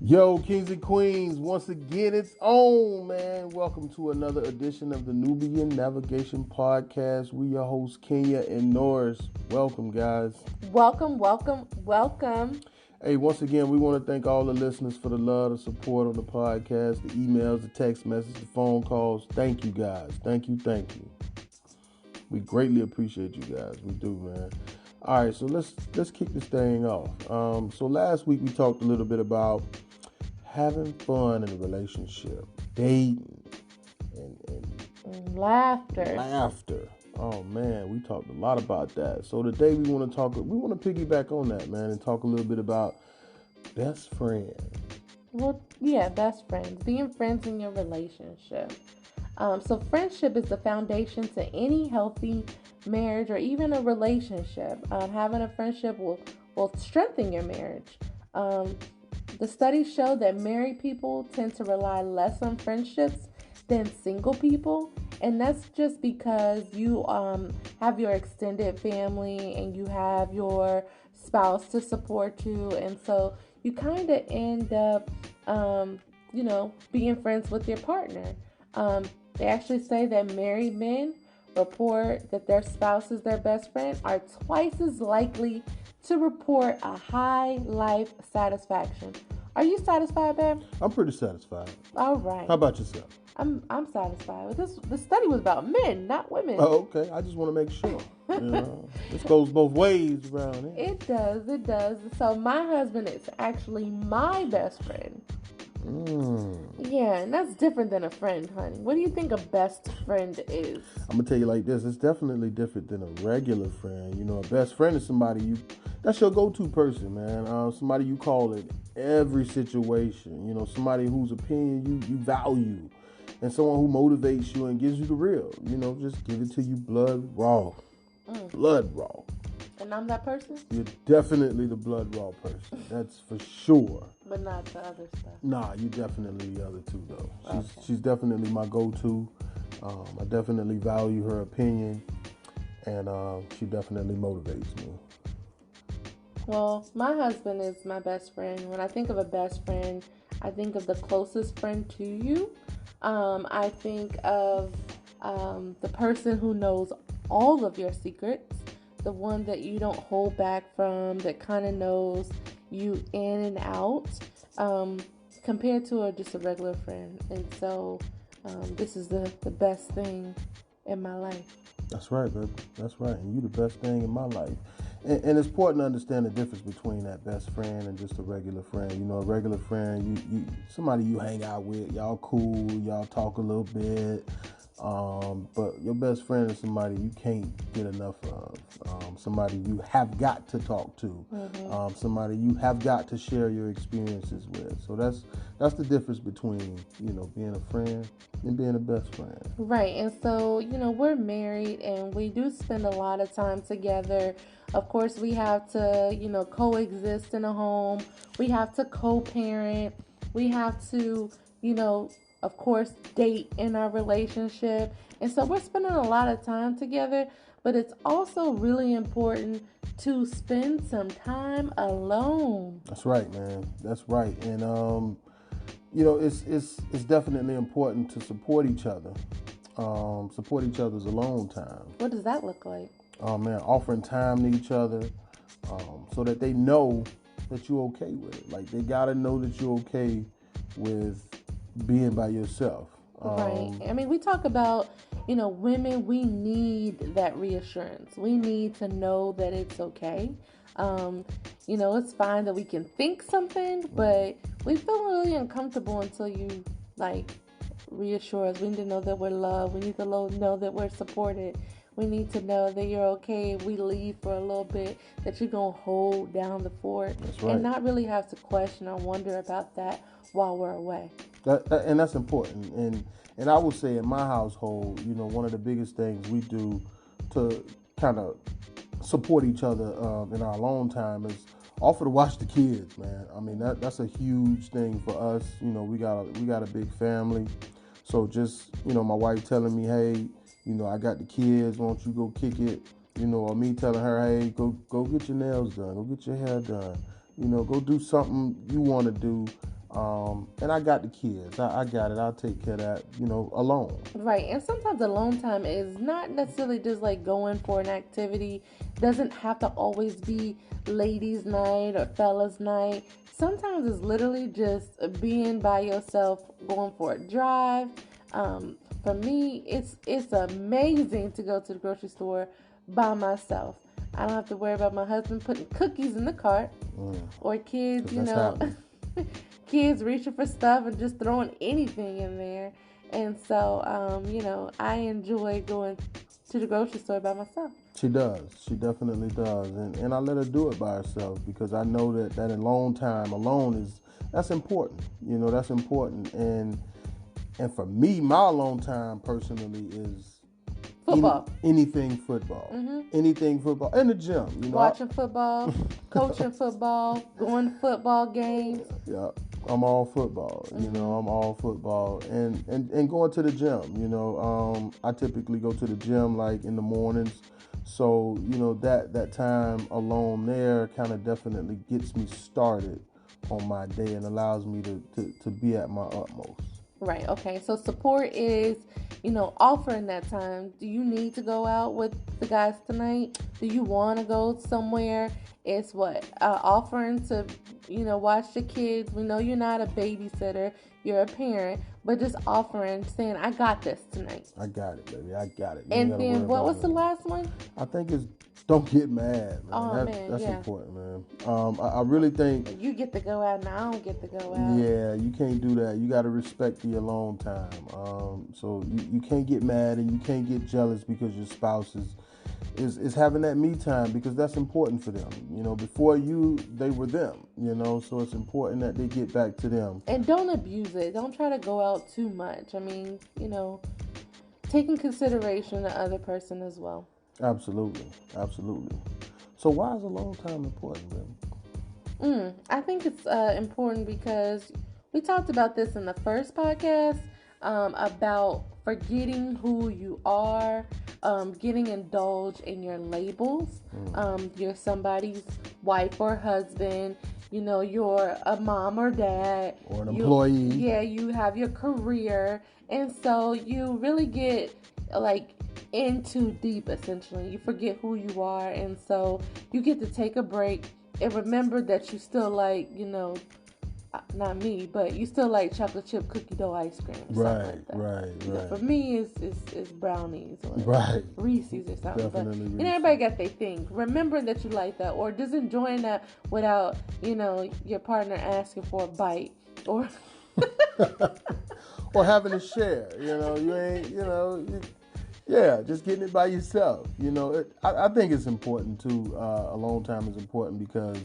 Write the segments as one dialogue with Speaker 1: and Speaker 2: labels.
Speaker 1: Yo, kings and queens, once again, it's on, man. Welcome to another edition of the Nubian Navigation Podcast. We your hosts, Kenya and Norris. Welcome, guys.
Speaker 2: Welcome.
Speaker 1: Hey, once again, we want to thank all the listeners for the love, the support on the podcast, the emails, the text messages, the phone calls. Thank you, guys. Thank you. We greatly appreciate you guys. We do, man. All right, so let's kick this thing off. So last week we talked a little bit about having fun in a relationship, dating, and laughter. Oh man, we talked a lot about that. So today we want to piggyback on that, man, and talk a little bit about best friends.
Speaker 2: Well, yeah, best friends. Being friends in your relationship. So friendship is the foundation to any healthy marriage or even a relationship. Having a friendship will strengthen your marriage. The studies show that married people tend to rely less on friendships than single people, and that's just because you have your extended family and you have your spouse to support you, and so you kind of end up, being friends with your partner. They actually say that married men report that their spouse is their best friend are twice as likely to report a high life satisfaction. Are you satisfied, babe?
Speaker 1: I'm pretty satisfied.
Speaker 2: All right.
Speaker 1: How about yourself?
Speaker 2: I'm satisfied with this. The study was about men, not women.
Speaker 1: Oh, okay. I just want to make sure. This goes both ways around here.
Speaker 2: It does. So my husband is actually my best friend. Yeah, and that's different than a friend, honey. What do you think a best friend is?
Speaker 1: I'm gonna tell you like this. It's definitely different than a regular friend. You know, a best friend is somebody that's your go-to person, man. Somebody you call in every situation. You know, somebody whose opinion you value, and someone who motivates you and gives you the real. You know, just give it to you blood raw. Blood raw.
Speaker 2: And I'm that person?
Speaker 1: You're definitely the blood raw person. That's for sure.
Speaker 2: But not the other stuff.
Speaker 1: Nah, you definitely the other two though. She's definitely my go-to. I definitely value her opinion, and she definitely motivates me.
Speaker 2: Well, my husband is my best friend. When I think of a best friend, I think of the closest friend to you. I think of the person who knows all of your secrets, the one that you don't hold back from, that kind of knows you in and out, compared to just a regular friend. And so this is the best thing in my life.
Speaker 1: That's right, baby. That's right. And you the best thing in my life. And it's important to understand the difference between that best friend and just a regular friend. You know, a regular friend, you somebody you hang out with, y'all cool, y'all talk a little bit. But your best friend is somebody you can't get enough of. Somebody you have got to talk to. Somebody you have got to share your experiences with. So that's the difference between, being a friend and being a best friend.
Speaker 2: Right. And so, we're married and we do spend a lot of time together. Of course, we have to, coexist in a home. We have to co-parent. We have to, of course, date in our relationship. And so we're spending a lot of time together, but it's also really important to spend some time alone.
Speaker 1: That's right, man. That's right. And, it's definitely important to support each other, support each other's alone time.
Speaker 2: What does that look like?
Speaker 1: Oh, man, offering time to each other so that they know that you're okay with it. Like, they got to know that you're okay with being by yourself.
Speaker 2: Right. I mean, we talk about, women, we need that reassurance. We need to know that it's okay. It's fine that we can think something, but we feel really uncomfortable until you, reassure us. We need to know that we're loved. We need to know that we're supported. We need to know that you're okay if we leave for a little bit, that you're going to hold down the fort.
Speaker 1: That's right.
Speaker 2: And not really have to question or wonder about that while we're away.
Speaker 1: And that's important. And I would say in my household, one of the biggest things we do to kind of support each other in our alone time is offer to watch the kids, man. I mean, that's a huge thing for us. We got a big family. So just, my wife telling me, hey, I got the kids, won't you go kick it? Or me telling her, hey, go get your nails done, go get your hair done, go do something you want to do. And I got the kids. I got it. I'll take care of that, alone.
Speaker 2: Right. And sometimes alone time is not necessarily just like going for an activity. Doesn't have to always be ladies' night or fellas' night. Sometimes it's literally just being by yourself, going for a drive. For me, it's amazing to go to the grocery store by myself. I don't have to worry about my husband putting cookies in the cart or kids,
Speaker 1: 'Cause that's happening.
Speaker 2: kids reaching for stuff and just throwing anything in there. And so, I enjoy going to the grocery store by myself.
Speaker 1: She does. She definitely does. And I let her do it by herself because I know that alone time alone that's important. That's important. And for me, my alone time personally is
Speaker 2: Football.
Speaker 1: Anything football.
Speaker 2: Mm-hmm.
Speaker 1: Anything football. In the gym.
Speaker 2: Watching football, coaching football, going to football games.
Speaker 1: Yeah. I'm all football.
Speaker 2: Mm-hmm.
Speaker 1: I'm all football. And going to the gym. I typically go to the gym like in the mornings. So, that time alone there kind of definitely gets me started on my day and allows me to be at my utmost.
Speaker 2: Right. Okay. So support is, offering that time. Do you need to go out with the guys tonight? Do you want to go somewhere? It's what? Offering to, watch the kids. We know you're not a babysitter. You're a parent. But just offering, saying, I got this tonight.
Speaker 1: I got it, baby. I got it.
Speaker 2: And then what was the last one?
Speaker 1: I think it's don't get mad, man.
Speaker 2: Oh,
Speaker 1: That's
Speaker 2: yeah.
Speaker 1: important, man. I really think
Speaker 2: you get to go out and I don't get to go out.
Speaker 1: Yeah, you can't do that. You got to respect the alone time. So you can't get mad and you can't get jealous because your spouse is having that me time because that's important for them. Before they were them. So it's important that they get back to them.
Speaker 2: And don't abuse it. Don't try to go out too much. I mean, taking consideration the other person as well.
Speaker 1: Absolutely. So why is alone time important, man?
Speaker 2: I think it's important because we talked about this in the first podcast about forgetting who you are, getting indulged in your labels. You're somebody's wife or husband. You're a mom or dad.
Speaker 1: Or an employee.
Speaker 2: Yeah, you have your career. And so you really get in too deep, essentially. You forget who you are. And so you get to take a break and remember that you still not me, but you still like chocolate chip cookie dough ice cream.
Speaker 1: Right.
Speaker 2: For me, it's brownies or Reese's or something.
Speaker 1: Definitely
Speaker 2: but
Speaker 1: Reese's.
Speaker 2: Everybody got their thing. Remember that you like that, or just enjoying that without your partner asking for a bite or
Speaker 1: or having to share. You ain't. Yeah, just getting it by yourself. I think it's important too. Alone time is important because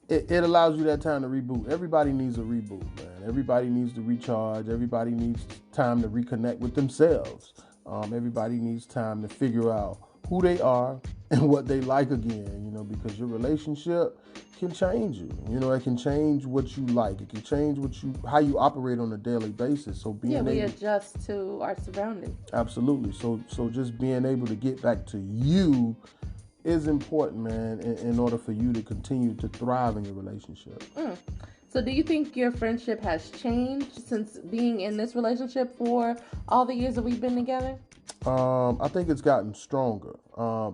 Speaker 1: it allows you that time to reboot. Everybody needs a reboot, man. Everybody needs to recharge. Everybody needs time to reconnect with themselves. Everybody needs time to figure out who they are and what they like again, because your relationship can change you. It can change what you like. It can change how you operate on a daily basis. So
Speaker 2: we adjust to our surroundings.
Speaker 1: Absolutely. So just being able to get back to you is important, man, in order for you to continue to thrive in your relationship.
Speaker 2: So do you think your friendship has changed since being in this relationship for all the years that we've been together?
Speaker 1: I think it's gotten stronger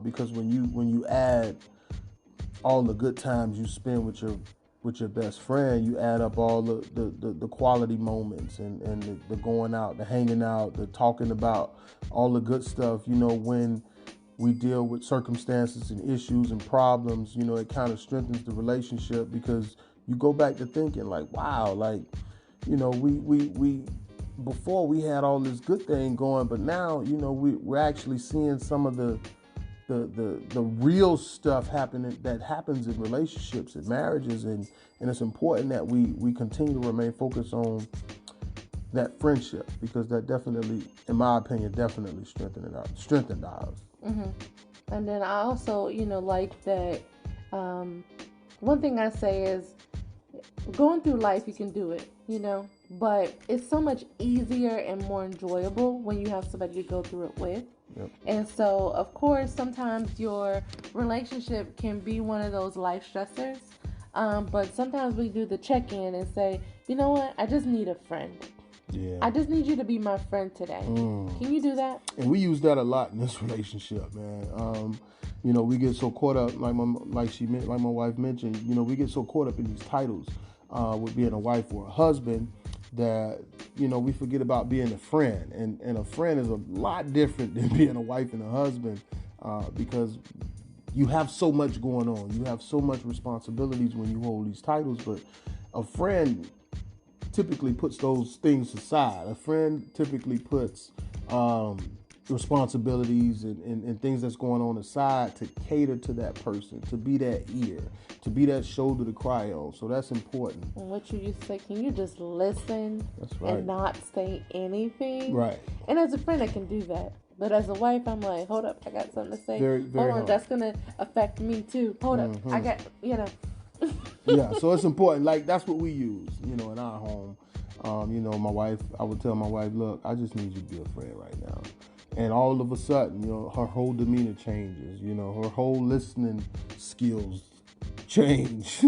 Speaker 1: because when you add all the good times you spend with your best friend, you add up all the quality moments and the going out, the hanging out, the talking about all the good stuff. When we deal with circumstances and issues and problems, it kind of strengthens the relationship because you go back to thinking like, wow, we before we had all this good thing going, but now, we're actually seeing some of the real stuff that happens in relationships and marriages, and it's important that we continue to remain focused on that friendship because that definitely, in my opinion, strengthened ours.
Speaker 2: Mm-hmm. And then I also, like that. One thing I say is, going through life, you can do it, but it's so much easier and more enjoyable when you have somebody to go through it with.
Speaker 1: Yep.
Speaker 2: And so, of course, sometimes your relationship can be one of those life stressors. But sometimes we do the check-in and say, you know what? I just need a friend.
Speaker 1: Yeah.
Speaker 2: I just need you to be my friend today. Can you do that?
Speaker 1: And we use that a lot in this relationship, man. We get so caught up, like my wife mentioned. We get so caught up in these titles with being a wife or a husband that we forget about being a friend. And a friend is a lot different than being a wife and a husband because you have so much going on. You have so much responsibilities when you hold these titles, but a friend typically puts those things aside. A friend typically puts responsibilities and things that's going on aside to cater to that person, to be that ear, to be that shoulder to cry on. So that's important.
Speaker 2: And what you used to say, can you just listen
Speaker 1: That's right.
Speaker 2: and not say anything?
Speaker 1: Right.
Speaker 2: And as a friend, I can do that. But as a wife, I'm like, hold up, I got something to say.
Speaker 1: Very, very
Speaker 2: hold on,
Speaker 1: hard.
Speaker 2: that's going to affect me too. Hold up, I got,
Speaker 1: Yeah, so it's important. Like, that's what we use, in our home. My wife, I would tell my wife, look, I just need you to be a friend right now. And all of a sudden, her whole demeanor changes. Her whole listening skills change.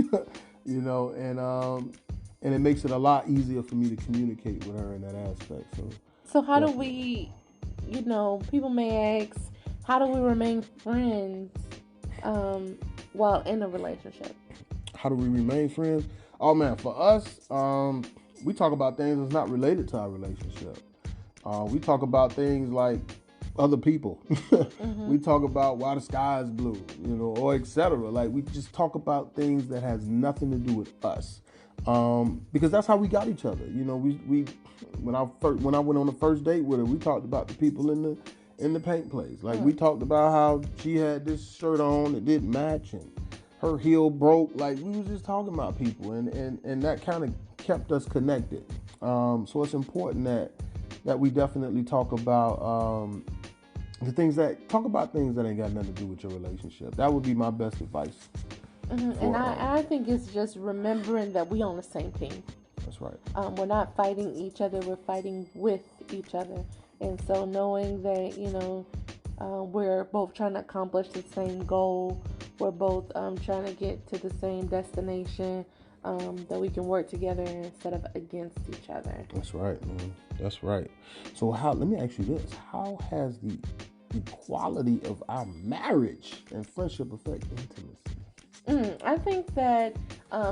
Speaker 1: And it makes it a lot easier for me to communicate with her in that aspect.
Speaker 2: So how do we, people may ask, how do we remain friends while in a relationship?
Speaker 1: How do we remain friends? Oh man, for us, we talk about things that's not related to our relationship. We talk about things like other people. We talk about why the sky is blue, or etc. Like, we just talk about things that has nothing to do with us, because that's how we got each other. We when I went on the first date with her, we talked about the people in the paint place. Like, we talked about how she had this shirt on that didn't match and her heel broke. Like, we was just talking about people, and that kind of kept us connected. So it's important that we definitely talk about things that ain't got nothing to do with your relationship. That would be my best advice.
Speaker 2: And I think it's just remembering that we on the same team.
Speaker 1: That's right.
Speaker 2: We're not fighting each other, we're fighting with each other. And so knowing that, we're both trying to accomplish the same goal, we're both trying to get to the same destination, that we can work together instead of against each other.
Speaker 1: That's right, man. That's right. So let me ask you this. How has the quality of our marriage and friendship affect intimacy?
Speaker 2: I think that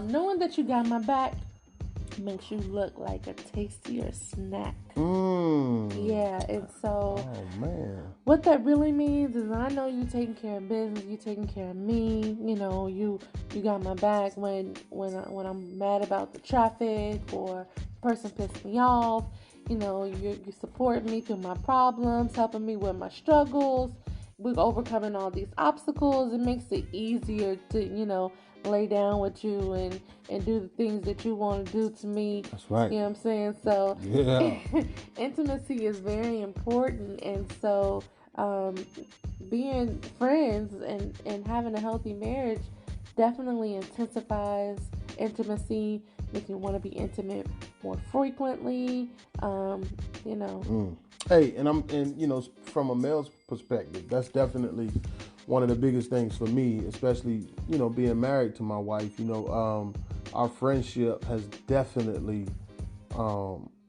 Speaker 2: knowing that you got my back makes you look like a tastier snack. Yeah, and so what that really means is, I know you taking care of business, you taking care of me. You got my back when I'm mad about the traffic or the person pissed me off. You support me through my problems, helping me with my struggles. We're overcoming all these obstacles. It makes it easier to lay down with you and do the things that you want to do to me.
Speaker 1: That's right.
Speaker 2: You know what I'm saying? So
Speaker 1: yeah.
Speaker 2: Intimacy is very important, and so being friends and having a healthy marriage definitely intensifies intimacy, makes you want to be intimate more frequently.
Speaker 1: Hey, and from a male's perspective, that's definitely one of the biggest things for me, especially being married to my wife. Our friendship has definitely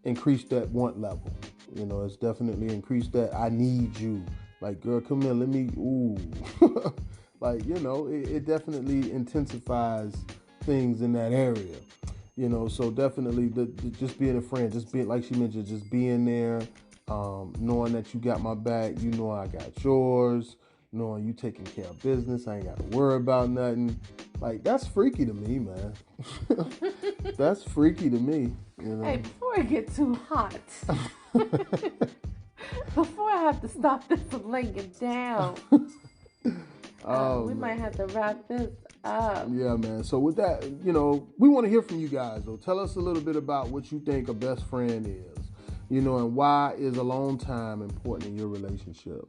Speaker 1: increased that want level. It's definitely increased that I need you. Like, girl, come here, let me. Ooh, like, it definitely intensifies things in that area. So definitely just being a friend, just being, like she mentioned, just being there, knowing that you got my back, I got yours, knowing you taking care of business, I ain't got to worry about nothing. Like, that's freaky to me, man. That's freaky to me.
Speaker 2: Hey, before it get too hot, before I have to stop this from laying down, we might have to wrap this up.
Speaker 1: Yeah, man. So with that, we want to hear from you guys, though. Tell us a little bit about what you think a best friend is, and why is alone time important in your relationship.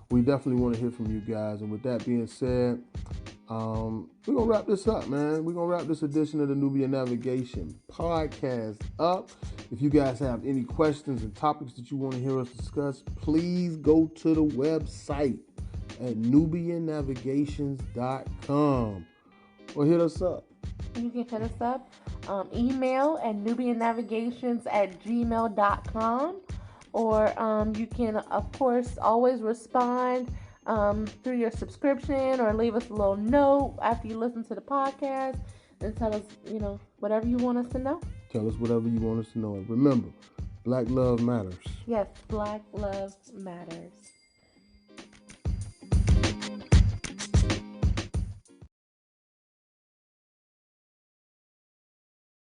Speaker 1: We definitely want to hear from you guys. And with that being said, we're going to wrap this up, man. We're going to wrap this edition of the Nubian Navigation podcast up. If you guys have any questions and topics that you want to hear us discuss, please go to the website at nubiannavigations.com or hit us up.
Speaker 2: You can hit us up email at nubiannavigations@gmail.com, or you can, of course, always respond through your subscription, or leave us a little note after you listen to the podcast and tell us, whatever you want us to know.
Speaker 1: Tell us whatever you want us to know. And remember, Black love matters.
Speaker 2: Yes, Black love matters.